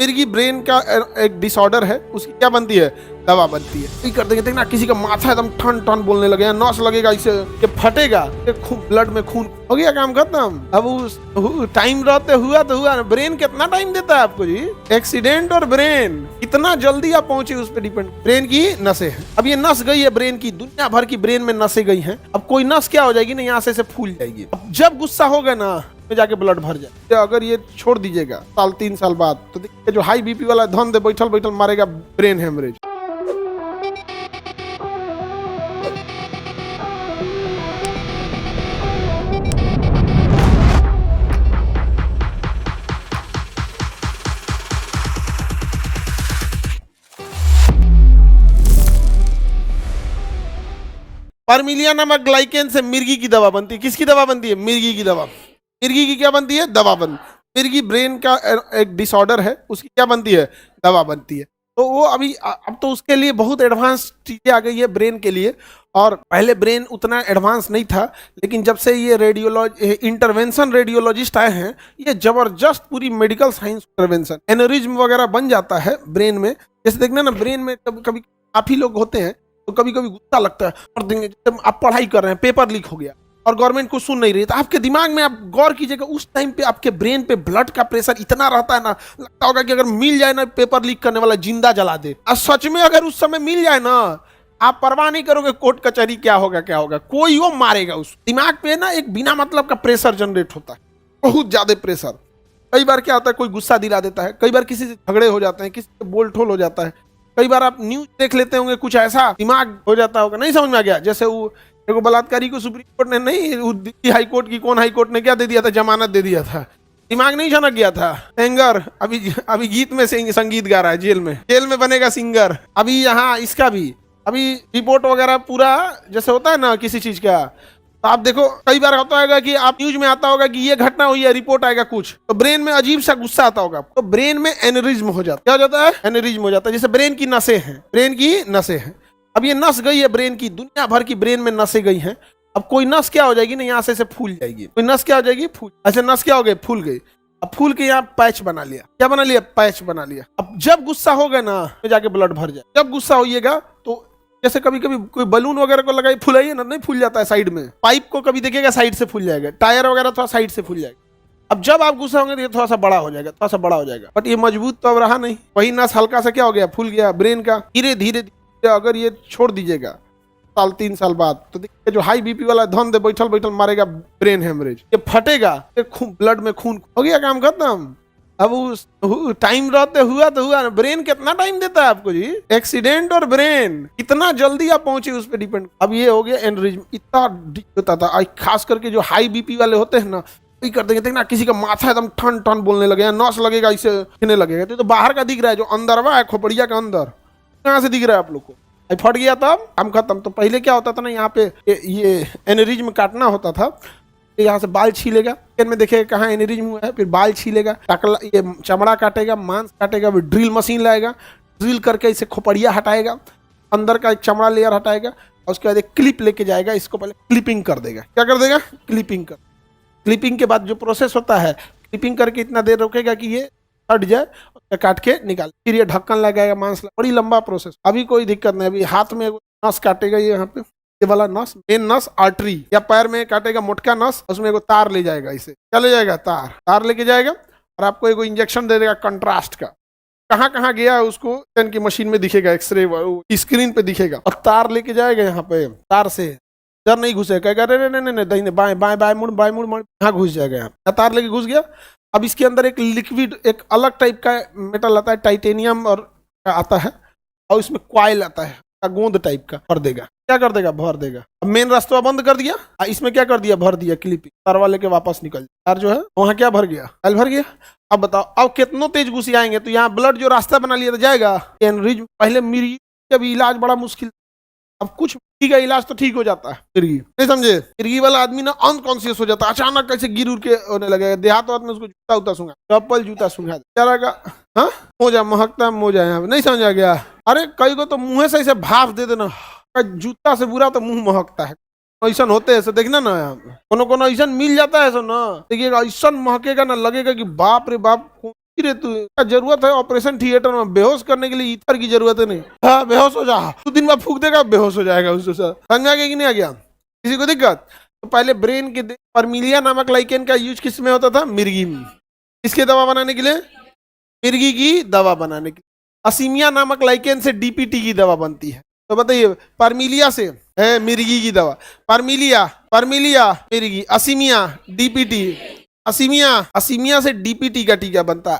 मिर्गी ब्रेन का एक डिसऑर्डर है, उसकी क्या बनती है, दवा बनती है। ये कर देंगे देखना, किसी का माथा एकदम ठन ठन बोलने लगे, नस लगेगा, इसे ये फटेगा, ये ब्लड में खून हो गया, काम खत्म। अब उस टाइम रहते हुआ तो हुआ। ब्रेन कितना टाइम देता है आपको जी? एक्सीडेंट और ब्रेन कितना जल्दी आप पहुंचे उस पर डिपेंड। ब्रेन की नसें हैं, अब ये नस गई है ब्रेन की, दुनिया भर की ब्रेन में नसें गई हैं। अब कोई नस क्या हो जाएगी ना, यहाँ से फूल जाएगी। अब जब गुस्सा होगा ना में जाके ब्लड भर जाए। तो अगर ये छोड़ दीजिएगा साल 3 साल बाद, तो देखिए जो हाई बीपी वाला धन दे बैठल बैठल मारेगा ब्रेन हेमरेज। परमिलिया नामक ग्लाइकेन से मिर्गी की दवा बनती है। किसकी दवा बनती है? मिर्गी की दवा। मिर्गी की क्या बनती है? दवा बनती। मिर्गी ब्रेन का एक डिसऑर्डर है, उसकी क्या बनती है? दवा बनती है। तो वो अभी अब तो उसके लिए बहुत एडवांस चीजें आ गई है ब्रेन के लिए। और पहले ब्रेन उतना एडवांस नहीं था, लेकिन जब से ये इंटरवेंशन रेडियोलॉजिस्ट आए हैं, ये जबरदस्त पूरी मेडिकल साइंस इंटरवेंशन, एनोरिज्म वगैरह बन जाता है ब्रेन में। जैसे देखना ना, ब्रेन में कभी कभी काफी लोग होते हैं तो कभी कभी गुस्सा लगता है, और देंगे जब आप पढ़ाई कर रहे हैं, पेपर लीक हो गया और गवर्नमेंट को सुन नहीं रही, तो आपके दिमाग में आप गौर कीजिएगा, उस टाइम पे आपके ब्रेन पे ब्लड का प्रेशर इतना रहता है ना, लगता होगा कि अगर मिल जाए ना पेपर लीक करने वाला, जिंदा जला दे। और सच में अगर उस समय मिल जाए ना, आप परवाह नहीं करोगे कोर्ट कचहरी क्या होगा क्या होगा, कोई वो मारेगा। उस दिमाग पे ना एक बिना मतलब का प्रेशर जनरेट होता है, बहुत ज्यादा प्रेशर। कई बार क्या होता है, कोई गुस्सा दिला देता है, कई बार किसी से झगड़े हो जाते हैं, किसी से बोल ठोल हो जाता है, कई बार आप न्यूज देख लेते होंगे, कुछ ऐसा दिमाग हो जाता होगा, नहीं समझ में आ गया। जैसे वो देखो बलात्कारी को सुप्रीम कोर्ट ने नहीं, दिल्ली हाई कोर्ट की कौन हाई कोर्ट ने क्या दे दिया था, जमानत दे दिया था। दिमाग नहीं झनक गया था। सिंगर अभी गीत में संगीत गा रहा है, जेल में बनेगा सिंगर। अभी यहाँ इसका भी अभी रिपोर्ट वगैरह पूरा जैसे होता है ना किसी चीज का, तो आप देखो कई बार होता होगा कि आप न्यूज में आता होगा कि ये घटना हुई है, रिपोर्ट आएगा कुछ, तो ब्रेन में अजीब सा गुस्सा आता होगा, तो ब्रेन में एनेरिज्म हो जाता है। क्या हो जाता है? एनेरिज्म हो जाता है। जैसे ब्रेन की नसें हैं, ब्रेन की नसें हैं, अब ये नस गई है ब्रेन की, दुनिया भर की ब्रेन में नसें गई हैं। अब कोई नस क्या हो जाएगी ना, यहाँ से फूल जाएगी। कोई नस क्या हो जाएगी? फूल। ऐसे नस क्या हो गई? फूल गई। अब फूल के यहाँ पैच बना लिया। क्या बना लिया? पैच बना लिया। अब जब गुस्सा होगा ना में जाके ब्लड भर जाए। जब गुस्सा होइएगा तो जैसे कभी कभी कोई बलून वगैरह को लगाई, फुलाइए ना, नहीं फूल जाता है साइड में। पाइप को कभी देखिएगा साइड से फूल जाएगा, टायर वगैरह थोड़ा साइड से फूल जाएगा। अब जब आप गुस्सा होंगे तो ये थोड़ा सा बड़ा हो जाएगा, थोड़ा सा बड़ा हो जाएगा, बट ये मजबूत तो अब रहा नहीं। वही नस हल्का सा क्या हो गया? फूल गया ब्रेन का। धीरे धीरे अगर ये छोड़ दीजिएगा साल 3 साल बाद, तो देखिए जो हाई बीपी वाला धन दे बैठल बैठल मारेगा ब्रेन हेमरेज। ये फटेगा, ये ब्लड में खून हो गया, काम खत्म। अब उस टाइम रहते हुआ तो हुआ। ब्रेन कितना टाइम देता है आपको जी? एक्सीडेंट और ब्रेन कितना जल्दी आप पहुंचे उस पर डिपेंड। अब ये हो गया एनरिज्म, इतना होता था, खास करके जो हाई बीपी वाले होते हैं ना, ये कर देंगे देखना, किसी का माथा एकदम ठन ठन बोलने लगे, नस लगेगा, इसे हिलने लगेगा। तो बाहर का दिख रहा है, जो अंदरवा है खोपड़िया का अंदर, कहाँ से दिख रहा है आप लोग को? फट गया तब काम खत्म। तो पहले क्या होता था ना, यहाँ पे ये एनेरिज्म काटना होता था, यहाँ से बाल छीलेगा, में देखेगा कहाँ एनेरिज्म हुआ है, फिर बाल छीलेगा, ये चमड़ा काटेगा, मांस काटेगा, फिर ड्रिल मशीन लाएगा, ड्रिल करके इसे खोपड़िया हटाएगा, अंदर का एक चमड़ा लेयर हटाएगा, और उसके बाद एक क्लिप लेके जाएगा, इसको पहले क्लिपिंग कर देगा। क्या कर देगा? क्लिपिंग के बाद जो प्रोसेस होता है, क्लिपिंग करके इतना देर रोकेगा कि ये हट जाए, काट के निकाल, फिर ये ढक्कन लगाएगा, मांस, बड़ी लंबा प्रोसेस। अभी कोई दिक्कत नहीं, अभी हाथ में नस काटेगा, ये यहाँ पे ये वाला नस, मेन नस आर्टरी, या पैर में काटेगा मोटका नस, उसमें एगो तार ले जाएगा, इसे क्या ले जाएगा? तार लेके जाएगा, और आपको एगो इंजेक्शन दे देगा कंट्रास्ट का। कहाँ कहाँ गया है उसको की मशीन में दिखेगा, एक्सरे स्क्रीन पे दिखेगा, और तार लेके जाएगा यहाँ पे, तार से डर नहीं घुसेगा, कहेगा नहीं दाहिने बाएं बाएं बाएं मुड़ बाएं मुड़, यहाँ घुस जाएगा। यहाँ तार लेके घुस गया। अब इसके अंदर एक लिक्विड, एक अलग टाइप का मेटल आता है, टाइटेनियम और आता है, और इसमें क्वाइल आता है, गोंद टाइप का, भर देगा। क्या कर देगा? भर देगा। अब मेन रास्ता बंद कर दिया, इसमें क्या कर दिया? भर दिया क्लिपिंग, तार वाले के वापस निकल, तार जो है वहां क्या भर गया? एल भर गया। अब बताओ, अब कितनों तेज घुसी आएंगे, तो यहाँ ब्लड जो रास्ता बना लिया तो जाएगा एनरिज्म। पहले मिर्गी का भी इलाज बड़ा मुश्किल, अब कुछ मिर्गी का इलाज तो ठीक हो जाता है। मिर्गी नहीं समझे, मिर्गी वाला आदमी ना अनकॉन्शियस हो जाता है, अचानक कैसे गिर उड़ के होने लगेगा। देहात में उसको जूता उता सूंघा, चप्पल जूता सूंघा क्या, हाँ मोजा महकता है, मोजा यहाँ नहीं समझ आ गया। अरे कई को तो मुंह से ऐसे भाप दे देना, जूता से बुरा तो मुंह महकता है, ऐसा होते हैं, देखना ना, कोनो कोनो ऐसा मिल जाता है, ऐसा ना देखिएगा, ऐसा महकेगा ना, लगेगा कि बाप रे बाप रे तू क्या जरूरत है ऑपरेशन थिएटर में बेहोश करने के लिए ईथर की जरूरत है नहीं। हाँ बेहोश हो जा, तू दिन में फूक देगा बेहोश हो जाएगा उससे। समझ में आ गया कि नहीं आ गया? किसी को दिक्कत? तो पहले ब्रेन के परमिलिया नामक लाइकेन का यूज किस में होता था? मिर्गी में। किसके दवा बनाने के लिए? मिर्गी की दवा बनाने के लिए। असीमिया नामक लाइकेन से डीपीटी की दवा बनती है। तो बताइए परमिलिया से है मिर्गी की दवा, परमिलिया परमिलिया मिर्गी, असीमिया डीपीटी, असीमिया असीमिया से डीपीटी का टीका बनता है।